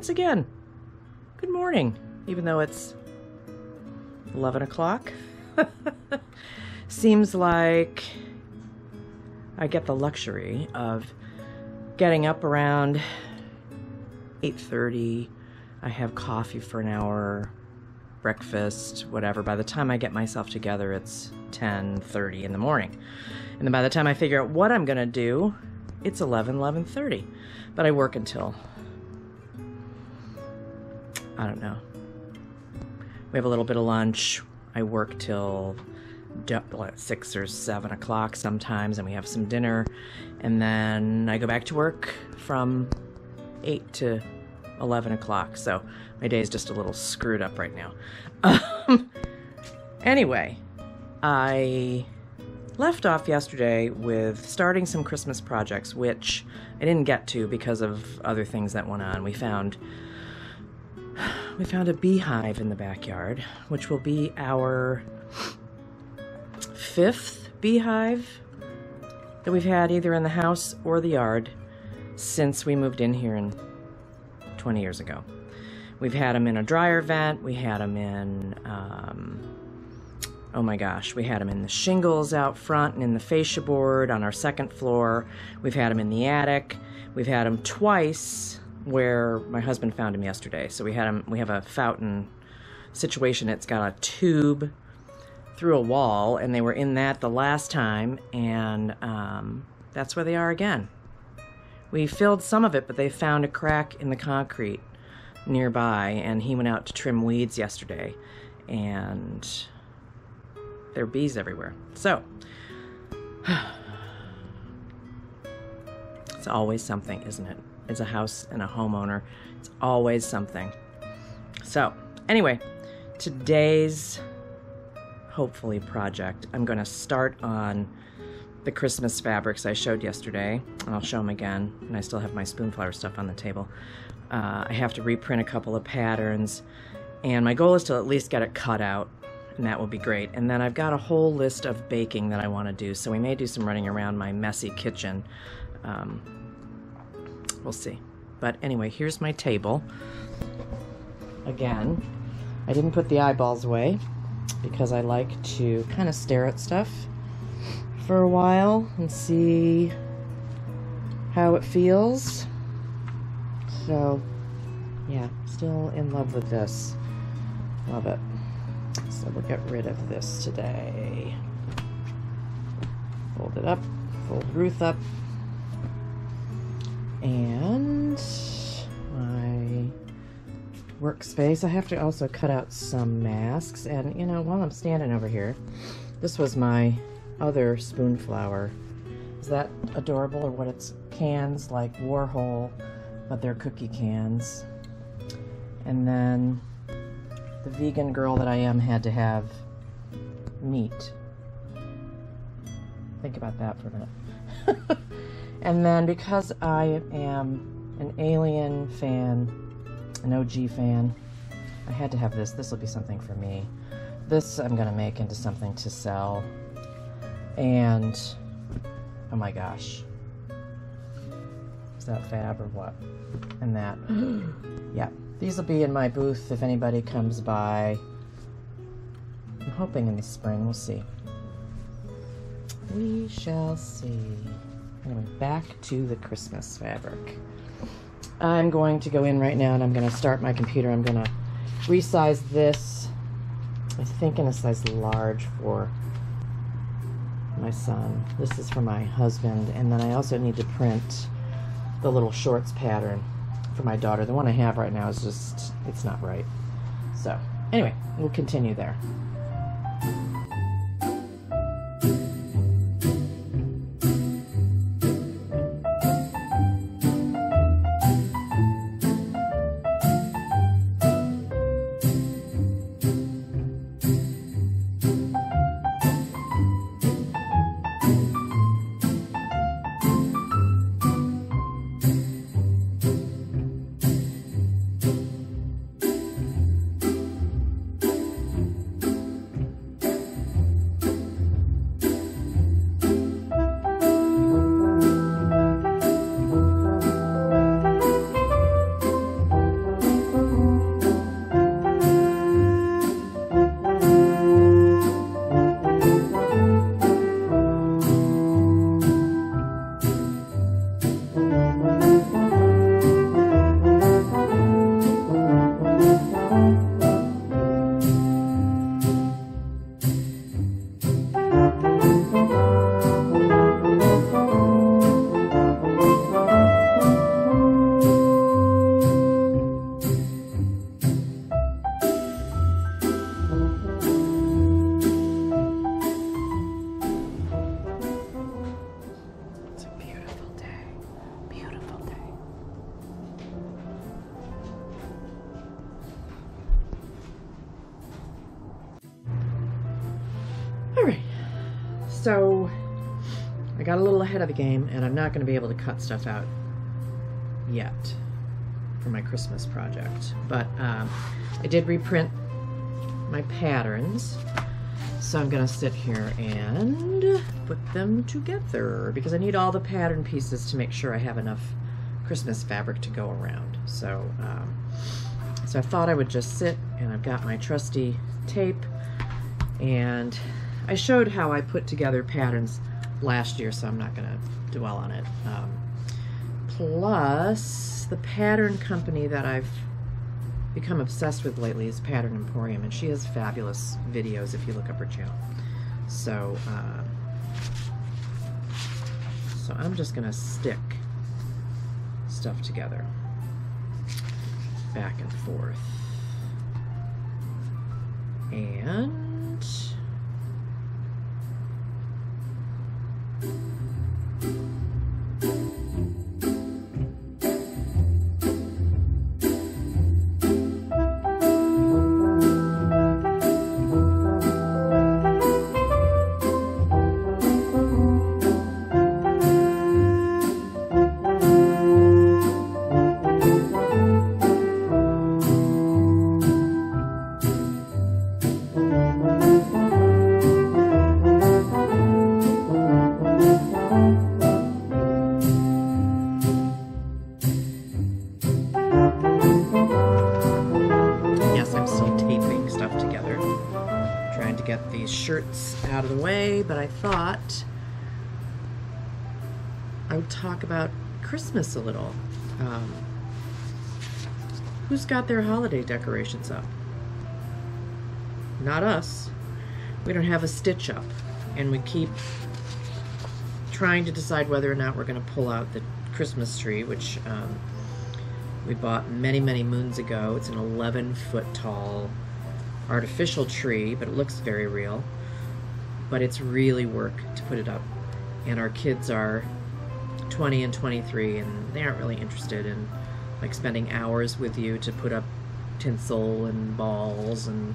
once again. Good morning, even though it's 11 o'clock. Seems like I get the luxury of getting up around 8:30. I have coffee for an hour, breakfast, whatever. By the time I get myself together, it's 10:30 in the morning. And then by the time I figure out what I'm going to do, it's 11:30. But I work until, I don't know. We have a little bit of lunch. I work till 6 or 7 o'clock sometimes, and we have some dinner. And then I go back to work from 8 to 11 o'clock. So my day is just a little screwed up right now. Anyway, I left off yesterday with starting some Christmas projects, which I didn't get to because of other things that went on. We found a beehive in the backyard, which will be our 5th beehive that we've had either in the house or the yard since we moved in here 20 years ago. We've had them in a dryer vent. We had them in, oh my gosh, we had them in the shingles out front and in the fascia board on our second floor. We've had them in the attic. We've had them twice where my husband found them yesterday. So we have a fountain situation. It's got a tube through a wall, and they were in that the last time, and that's where they are again. We filled some of it, but they found a crack in the concrete nearby, and he went out to trim weeds yesterday, and there are bees everywhere. So, it's always something, isn't it? As a house and a homeowner, it's always something. So, anyway, today's hopefully project, I'm going to start on the Christmas fabrics I showed yesterday, and I'll show them again, and I still have my spoonflower stuff on the table. I have to reprint a couple of patterns, and my goal is to at least get it cut out, and that will be great. And then I've got a whole list of baking that I want to do, so we may do some running around my messy kitchen. We'll see. But anyway, here's my table. Again, I didn't put the eyeballs away because I like to kind of stare at stuff for a while and see how it feels. So, yeah, still in love with this. Love it. So we'll get rid of this today. Fold it up, fold Ruth up. And my workspace. I have to also cut out some masks. And, you know, while I'm standing over here, this was my other spoonflower. Is that adorable? Or what? It's cans like Warhol, but they're cookie cans. And then the vegan girl that I am had to have meat. Think about that for a minute. And then because I am an Alien fan, an OG fan, I had to have this. This will be something for me. This I'm going to make into something to sell. And, oh my gosh. Is that fab or what? And that. Yeah. These will be in my booth if anybody comes by. I'm hoping in the spring. We'll see. We shall see. Anyway, back to the Christmas fabric. I'm going to go in right now and I'm going to start my computer. I'm going to resize this, I think in a size large for my son. This is for my husband. And then I also need to print the little shorts pattern for my daughter. The one I have right now is just, it's not right. So, anyway, we'll continue there. So I got a little ahead of the game, and I'm not going to be able to cut stuff out yet for my Christmas project. But I did reprint my patterns, so I'm going to sit here and put them together because I need all the pattern pieces to make sure I have enough Christmas fabric to go around. So, so I thought I would just sit, and I've got my trusty tape, and I showed how I put together patterns last year, so I'm not going to dwell on it. Plus, the pattern company that I've become obsessed with lately is Pattern Emporium, and she has fabulous videos if you look up her channel. So, so I'm just going to stick stuff together, back and forth. And shirts out of the way, but I thought I would talk about Christmas a little. Who's got their holiday decorations up? Not us. We don't have a stitch up, and we keep trying to decide whether or not we're going to pull out the Christmas tree, which we bought many, many moons ago. It's an 11-foot tall artificial tree, but it looks very real. But it's really work to put it up. And our kids are 20 and 23, and they aren't really interested in like spending hours with you to put up tinsel and balls and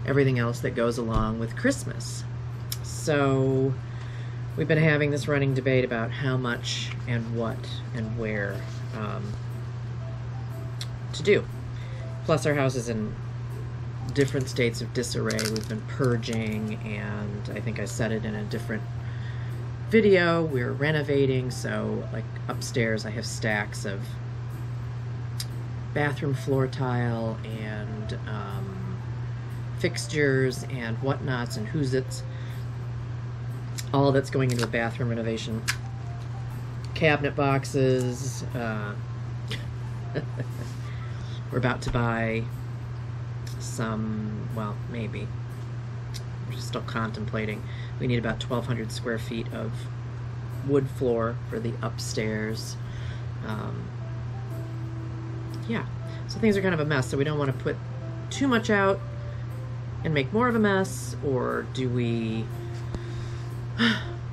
everything else that goes along with Christmas. So we've been having this running debate about how much and what and where to do. Plus our house is in different states of disarray. We've been purging, and I think I said it in a different video, we're renovating, so like upstairs I have stacks of bathroom floor tile and fixtures and whatnots and who's-its, all that's going into a bathroom renovation. Cabinet boxes, we're about to buy some, well, maybe. We're still contemplating. We need about 1,200 square feet of wood floor for the upstairs. Yeah, so things are kind of a mess, so we don't want to put too much out and make more of a mess, or do we...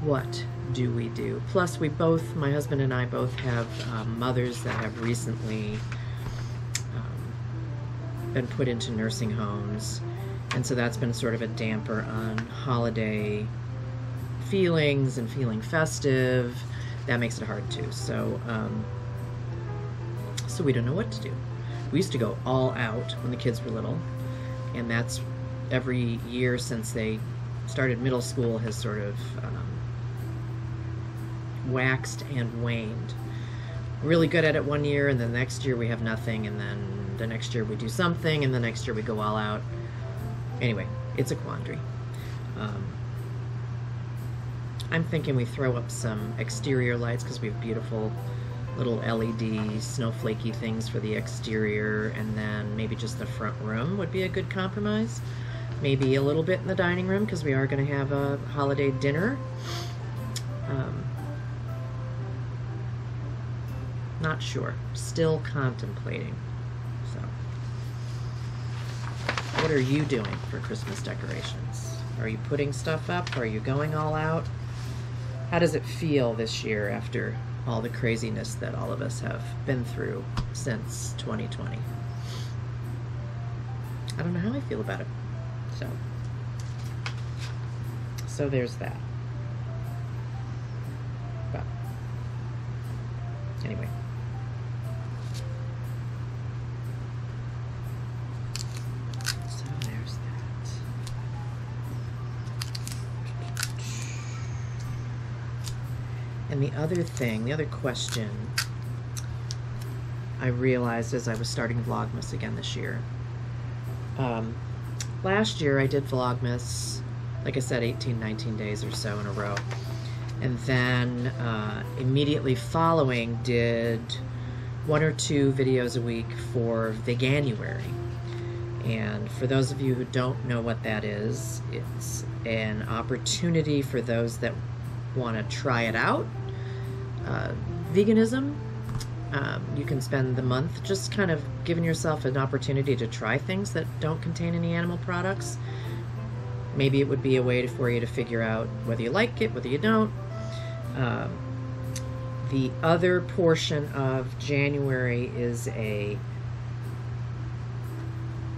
what do we do? Plus, we both, my husband and I both have mothers that have recently been put into nursing homes, and so that's been sort of a damper on holiday feelings and feeling festive. That makes it hard too. So so we don't know what to do. We used to go all out when the kids were little, and that's every year since they started middle school has sort of waxed and waned. Really good at it one year, and then the next year we have nothing, and then the next year we do something, and the next year we go all out. Anyway, it's a quandary. I'm thinking we throw up some exterior lights because we have beautiful little LED snowflakey things for the exterior, and then maybe just the front room would be a good compromise. Maybe a little bit in the dining room because we are going to have a holiday dinner. Not sure. Still contemplating. So, what are you doing for Christmas decorations? Are you putting stuff up? Are you going all out? How does it feel this year after all the craziness that all of us have been through since 2020? I don't know how I feel about it. So there's that. But anyway. So there's that. And the other thing, the other question I realized as I was starting Vlogmas again this year. Last year I did Vlogmas, like I said, 18, 19 days or so in a row. And then immediately following did 1 or 2 videos a week for Veganuary. And for those of you who don't know what that is, it's an opportunity for those that want to try it out. Veganism. You can spend the month just kind of giving yourself an opportunity to try things that don't contain any animal products. Maybe it would be a way for you to figure out whether you like it, whether you don't. The other portion of January is a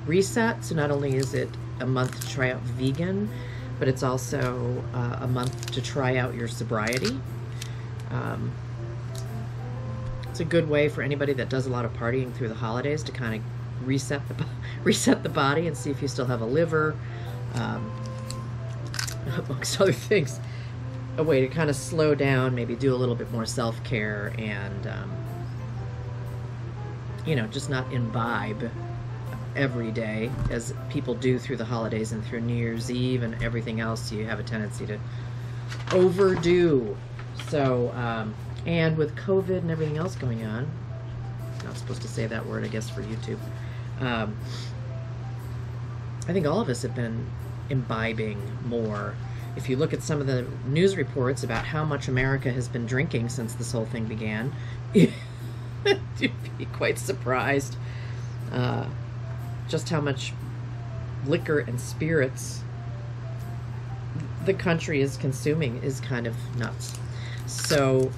reset. So not only is it a month to try out vegan, but it's also a month to try out your sobriety. It's a good way for anybody that does a lot of partying through the holidays to kind of reset the body and see if you still have a liver, amongst other things. A way to kind of slow down, maybe do a little bit more self-care, and you know, just not imbibe every day as people do through the holidays and through New Year's Eve and everything else. You have a tendency to overdo. So and with COVID and everything else going on, not supposed to say that word, I guess, for YouTube. I think all of us have been imbibing more. If you look at some of the news reports about how much America has been drinking since this whole thing began, you'd be quite surprised just how much liquor and spirits the country is consuming is kind of nuts. So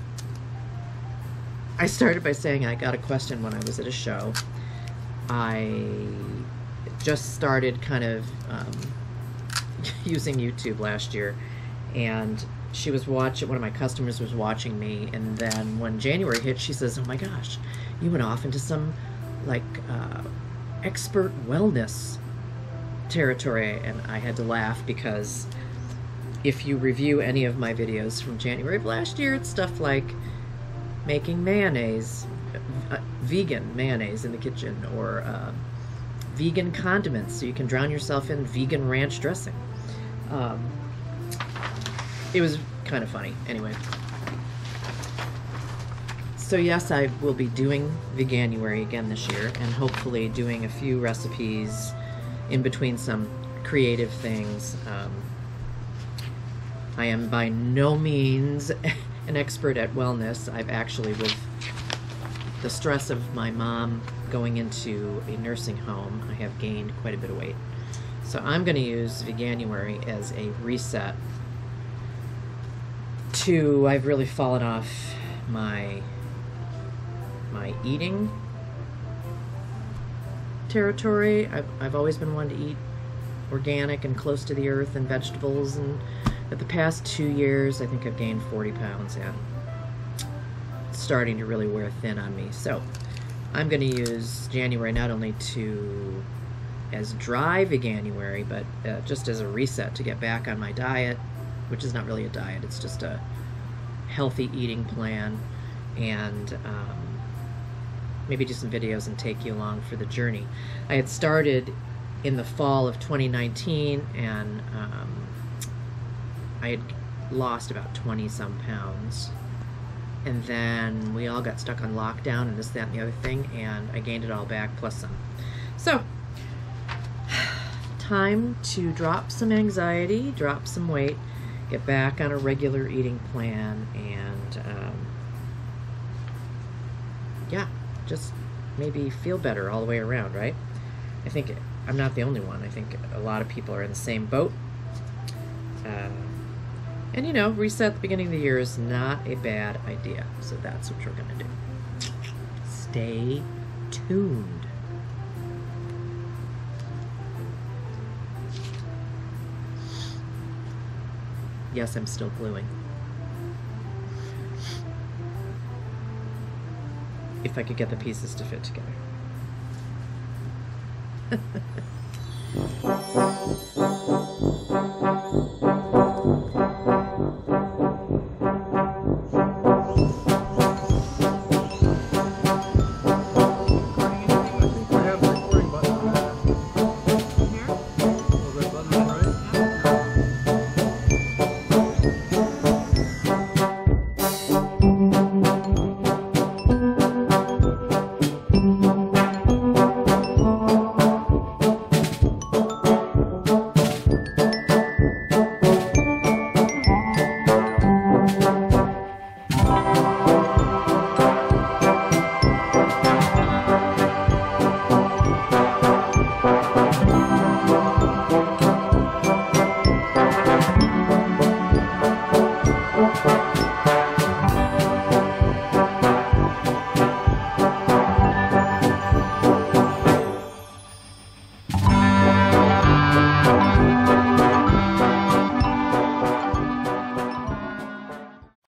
I started by saying I got a question when I was at a show. I just started kind of using YouTube last year, and she was watching, one of my customers was watching me, and then when January hit, she says, "Oh my gosh, you went off into some like expert wellness territory." And I had to laugh because if you review any of my videos from January of last year, it's stuff like making mayonnaise, vegan mayonnaise in the kitchen, or vegan condiments so you can drown yourself in vegan ranch dressing. It was kind of funny. Anyway, so yes, I will be doing Veganuary again this year, and hopefully doing a few recipes in between some creative things. I am by no means an expert at wellness. I've actually, with the stress of my mom going into a nursing home, I have gained quite a bit of weight. So I'm going to use Veganuary as a reset to, I've really fallen off my eating territory. I've always been one to eat organic and close to the earth and vegetables, and at the past 2 years I think I've gained 40 pounds, and it's starting to really wear thin on me. So I'm going to use January not only as dry Veganuary, but just as a reset to get back on my diet, which is not really a diet, it's just a healthy eating plan, and maybe do some videos and take you along for the journey. I had started in the fall of 2019, and I had lost about 20-some pounds And then we all got stuck on lockdown and this, that, and the other thing, and I gained it all back plus some. So, time to drop some anxiety, drop some weight, get back on a regular eating plan, and yeah, just maybe feel better all the way around, right? I think I'm not the only one. I think a lot of people are in the same boat. And you know, reset at the beginning of the year is not a bad idea. So that's what we're gonna do. Stay tuned. Yes, I'm still gluing. If I could get the pieces to fit together.